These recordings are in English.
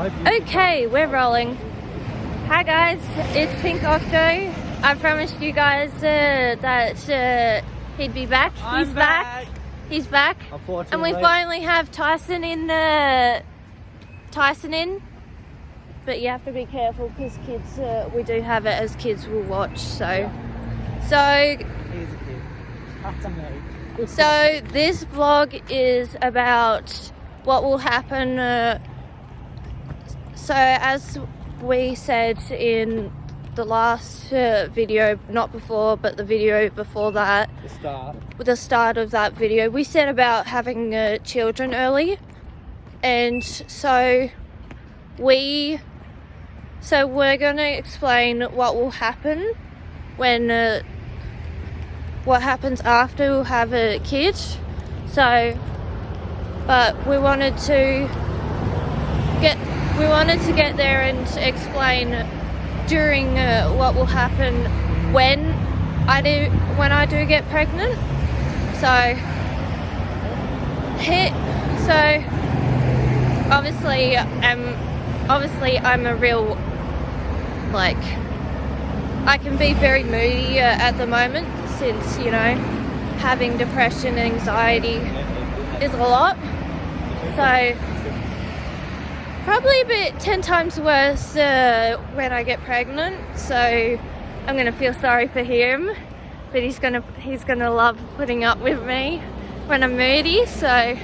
Okay, we're rolling. Hi guys, it's Pink Octo. I promised you guys that he'd be back. He's back. He's back. And we finally have Tyson in. But you have to be careful because kids, we do have it as kids will watch. So He's a kid. That's me. So this vlog is about what will happen. So as we said in the last video, not before, but the video before that, the start of that video, we said about having children early, and so we're going to explain what will happen when what happens after we have a kid. So, but we wanted to get there and explain during what will happen when I do get pregnant. So obviously I'm a real, like, I can be very moody at the moment since, you know, having depression and anxiety is a lot. So probably a bit 10 times worse when I get pregnant. So I'm gonna feel sorry for him, but he's gonna love putting up with me when I'm moody. So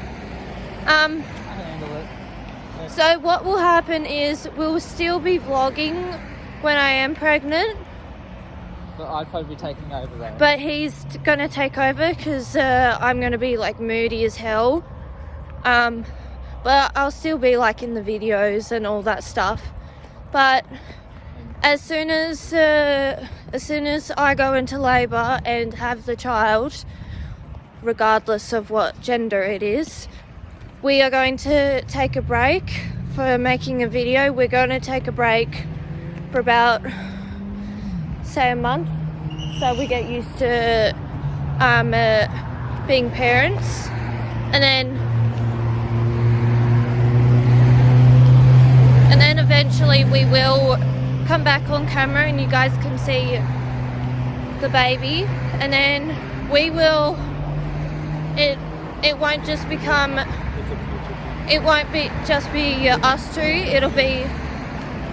so what will happen is we'll still be vlogging when I am pregnant. But I'd probably be taking over though. But he's gonna take over because I'm gonna be like moody as hell. But I'll still be like in the videos and all that stuff. But as soon as I go into labour and have the child, regardless of what gender it is, we are going to take a break for making a video. We're going to take a break for about, say, a month, so we get used to being parents, and then eventually we will come back on camera and you guys can see the baby, and then we will, it won't just become, it won't be just be us two, it'll be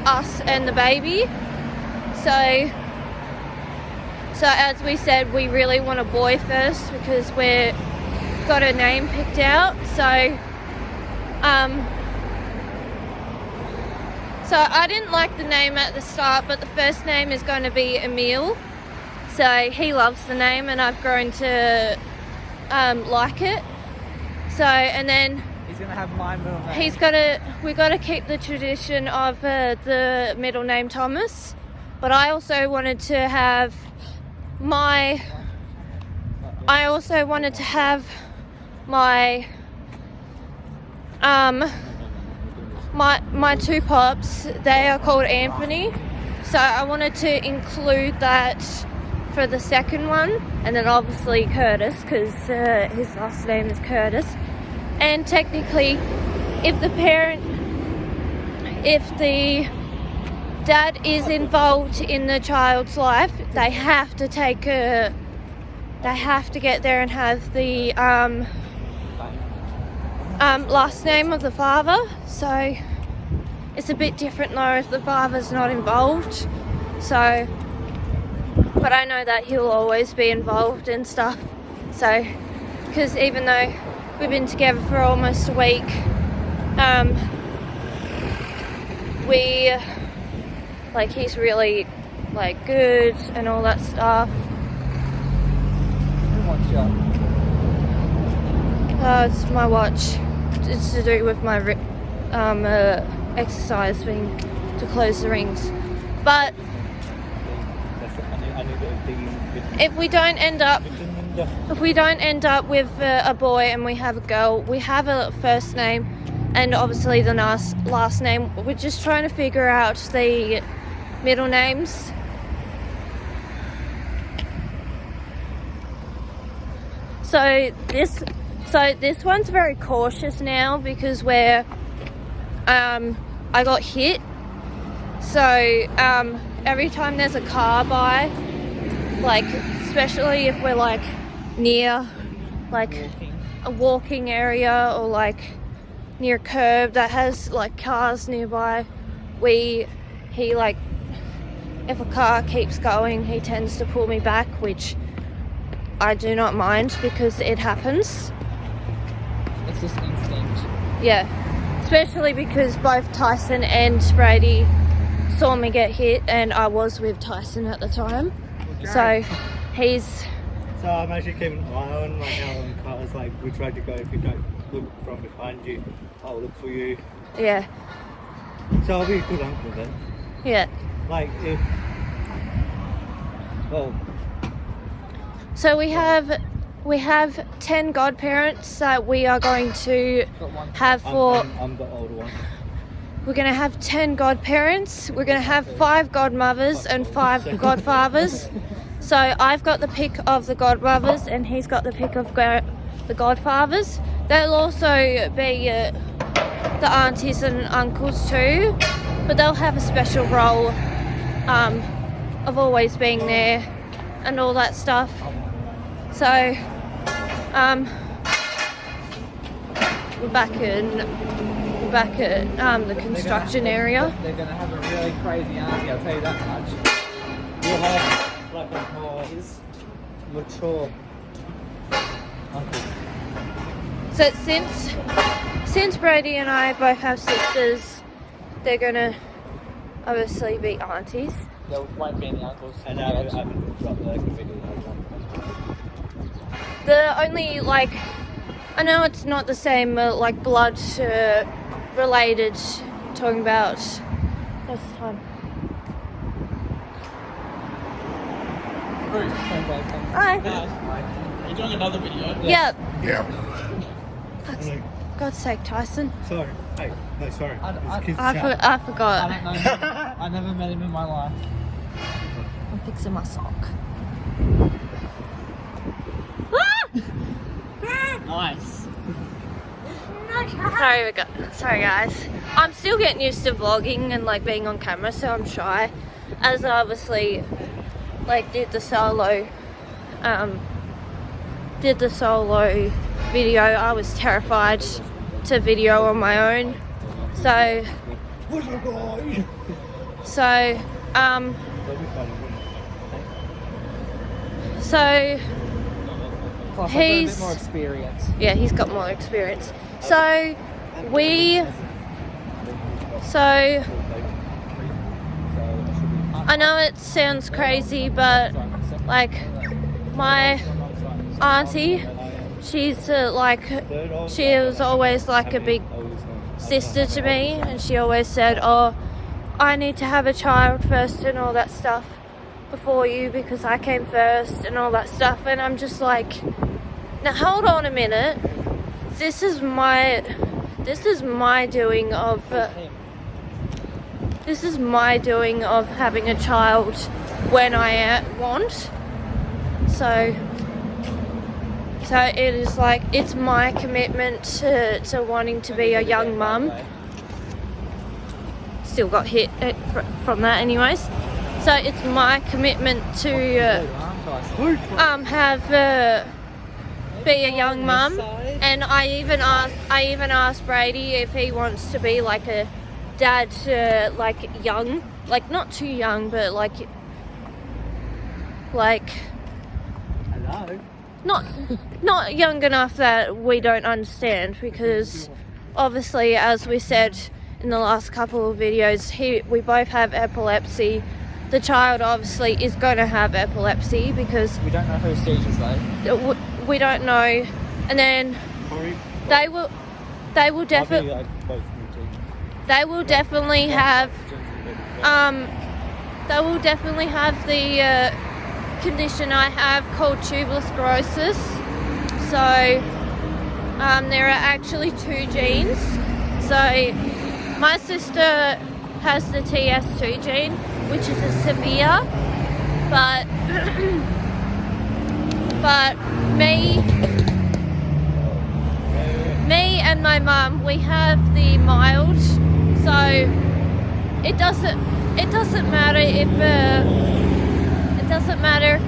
us and the baby. So as we said, we really want a boy first because we've got a name picked out. So I didn't like the name at the start, but the first name is going to be Emil. So he loves the name and I've grown to like it. So, and then he's going to have my middle name. We've got to keep the tradition of the middle name Thomas. But I also wanted to have my my two pops, they are called Anthony, so I wanted to include that for the second one, and then obviously Curtis because his last name is Curtis. And technically, if the dad is involved in the child's life, they have to get there and have the last name of the father. So it's a bit different though if the father's not involved. So, but I know that he'll always be involved and stuff. So, because even though we've been together for almost a week, he's really like good and all that stuff. It's my watch. It's to do with my exercise thing to close the rings. But if we don't end up with a boy and we have a girl, we have a first name and obviously the last name. We're just trying to figure out the middle names. So this one's very cautious now because we're I got hit. So every time there's a car by, like especially if we're like near like a walking area or like near a curb that has like cars nearby, he like, if a car keeps going, he tends to pull me back, which I do not mind because it happens. It's just instinct. Yeah, especially because both Tyson and Brady saw me get hit, and I was with Tyson at the time. Okay. So he's... So I'm actually keeping an eye on right now on cars. Like, we tried to go, if you don't look from behind you, I'll look for you. Yeah. So I'll be a good uncle then. Yeah. Like, if... Well... So we have 10 godparents that we are going to have for... I'm the older one. We're going to have 10 godparents. We're going to have 5 godmothers and 5 godfathers. So I've got the pick of the godmothers and he's got the pick of the godfathers. There'll also be the aunties and uncles too, but they'll have a special role of always being there and all that stuff. So we're back at the construction area. They're gonna have a really crazy auntie, I'll tell you that much. You'll have like a more mature uncle. So since Brady and I both have sisters, they're gonna obviously be aunties. There won't be any uncles. And I haven't got the video. The only, like, I know it's not the same like blood related, talking about what's the time? Hi. Are you doing another video? Yep. Yeah. God's sake, Tyson. Sorry. Hey, no, sorry. It's kids' I chat. I forgot. don't know him. I never met him in my life. I'm fixing my sock. Nice. Sorry guys. I'm still getting used to vlogging and like being on camera, so I'm shy. As I obviously like did the solo video, I was terrified to video on my own. So Plus, he's I've got a bit more experience. Yeah, he's got more experience. So I know it sounds crazy, but like my auntie, she's she was always like a big sister to me, and she always said, oh, I need to have a child first and all that stuff before you because I came first and all that stuff. And I'm just like, now hold on a minute, this is my doing of having a child when I want. So it is like, it's my commitment to wanting to be a young mum. Still got hit from that anyways. So it's my commitment to be a young mum. And I even asked Brady if he wants to be like a dad, like young, like not too young, but like Hello. not young enough that we don't understand, because obviously, as we said in the last couple of videos, we both have epilepsy. The child obviously is going to have epilepsy because We don't know who stages though. we don't know, and then they will definitely have the condition I have called tuberous sclerosis. So there are actually 2 genes. So my sister has the TS2 gene, which is a severe, but me and my mum, we have the mild. So it doesn't matter if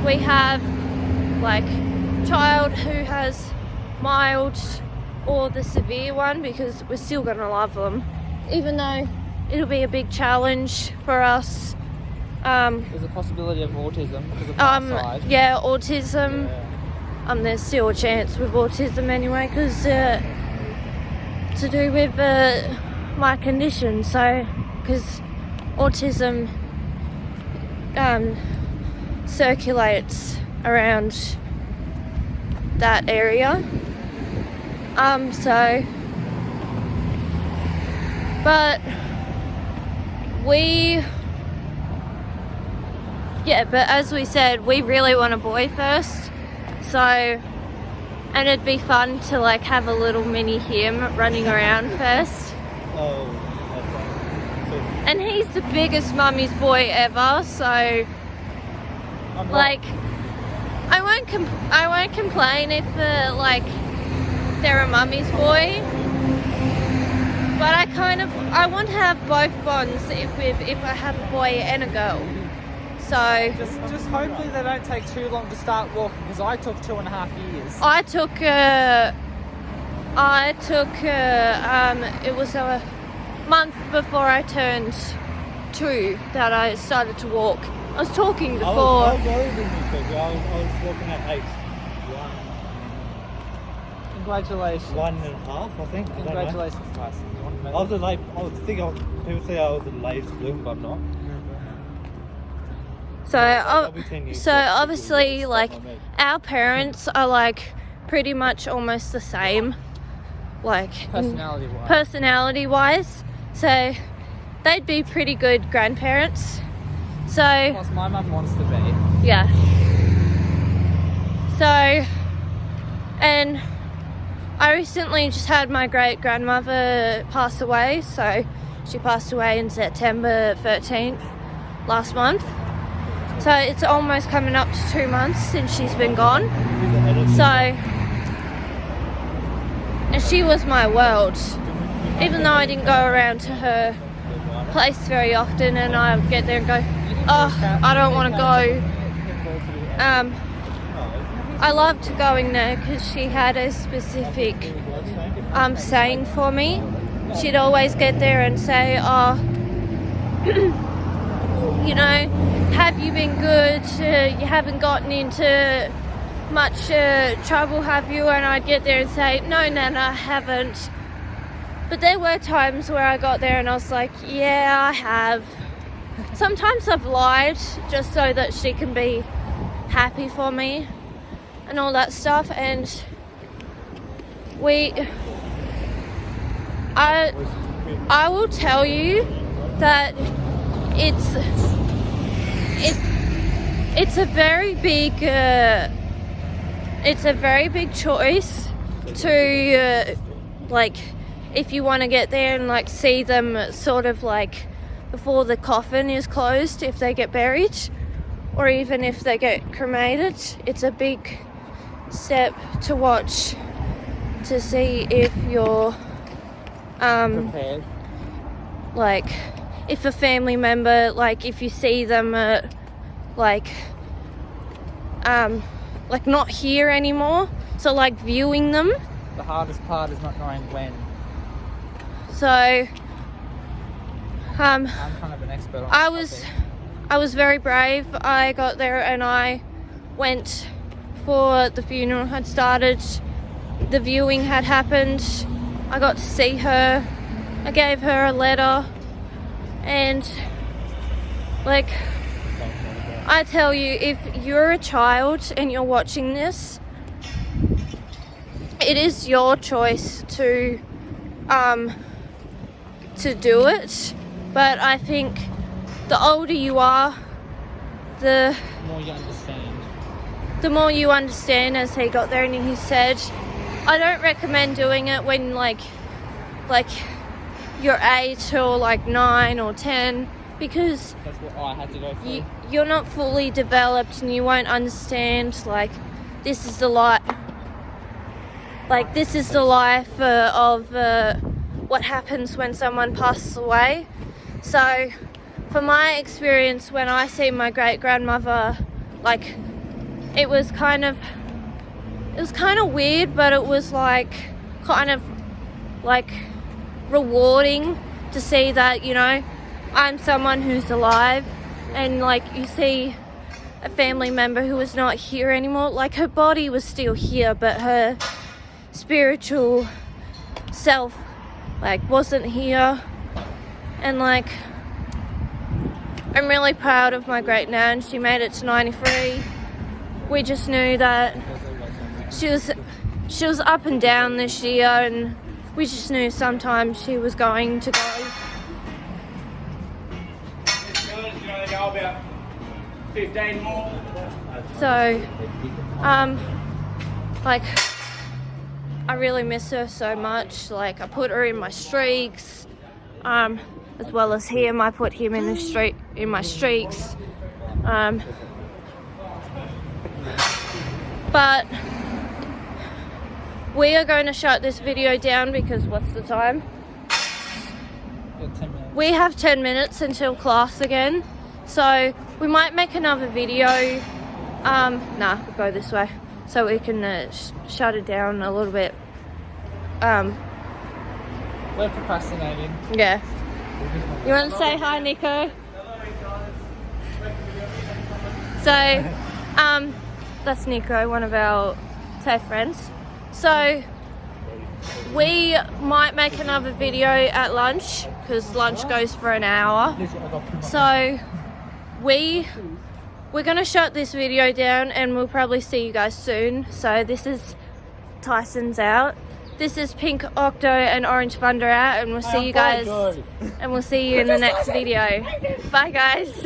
we have like child who has mild or the severe one, because we're still gonna love them, even though it'll be a big challenge for us. There's a possibility of autism because of my side. Yeah, autism. There's still a chance with autism anyway, because to do with my condition. So, because autism circulates around that area. But as we said, we really want a boy first. So, and it'd be fun to like have a little mini him running around first. Oh, that's right. So, And he's the biggest mummy's boy ever, so like I won't complain if they're a mummy's boy. But I want to have both bonds if I have a boy and a girl. So Just hopefully they don't take too long to start walking, because I took 2.5 years. I took it was a month before I turned 2 that I started to walk. I was talking before. I was older than you, Sophie. I was walking at age Congratulations. 1.5, I think. I don't know. Congratulations, Tyson. You want to I was a late. People say I was the latest bloom, but I'm not. I'll be 10 years So old. obviously, like, Stuff on me. our parents are like pretty much almost the same, like personality personality-wise. wise. So they'd be pretty good grandparents. So Plus, my mum wants to be. yeah. So, and I recently just had my great grandmother pass away. So she passed away in September 13th last month. So it's almost coming up to 2 months since she's been gone. So, and she was my world. Even though I didn't go around to her place very often, and I would get there and go, oh, I don't want to go. I loved going there because she had a specific saying for me. She'd always get there and say, oh, you know, have you been good? You haven't gotten into much trouble, have you? And I'd get there and say, no, Nana, I haven't. But there were times where I got there and I was like, yeah, I have. Sometimes I've lied just so that she can be happy for me and all that stuff. And I will tell you that it's a very big choice to like, if you want to get there and like see them sort of like before the coffin is closed, if they get buried or even if they get cremated. It's a big step to watch to see if you're Prepared. like, if a family member, like if you see them like not here anymore, so like viewing them. The hardest part is not knowing when. So I'm kind of an expert on I this topic. was very brave. I got there and I went for the funeral had started, the viewing had happened, I got to see her, I gave her a letter, and like, I tell you, if you're a child and you're watching this, it is your choice to do it. But I think the older you are, the more you understand. the more you understand. As he got there and he said, I don't recommend doing it when like you're 8 or like 9 or 10, because That's what I had to go through. you're not fully developed and you won't understand, like, this is the life, like, this is the life of what happens when someone passes away. So for my experience, when I see my great grandmother, like it was kind of weird, but it was like kind of like rewarding to see that, you know, I'm someone who's alive, and like you see a family member who was not here anymore. Like her body was still here, but her spiritual self like wasn't here. And like I'm really proud of my great nan. She made it to 93. We just knew that she was up and down this year, and we just knew sometimes she was going to go. About 15 more. So, like, I really miss her so much. Like, I put her in my streaks, as well as him. I put him in my streaks. But we are going to shut this video down because what's the time? Yeah, 10 minutes. We have 10 minutes until class again. So we might make another video. We'll go this way so we can shut it down a little bit. We're procrastinating. Yeah. You want to say hi, Nico? So, that's Nico, one of our TAFE friends. So, we might make another video at lunch because lunch goes for an hour. So, we're going to shut this video down and we'll probably see you guys soon. So, this is Tyson's out. This is Pink Octo and Orange Thunder out, and we'll see you guys, and we'll see you in the next video. Bye guys.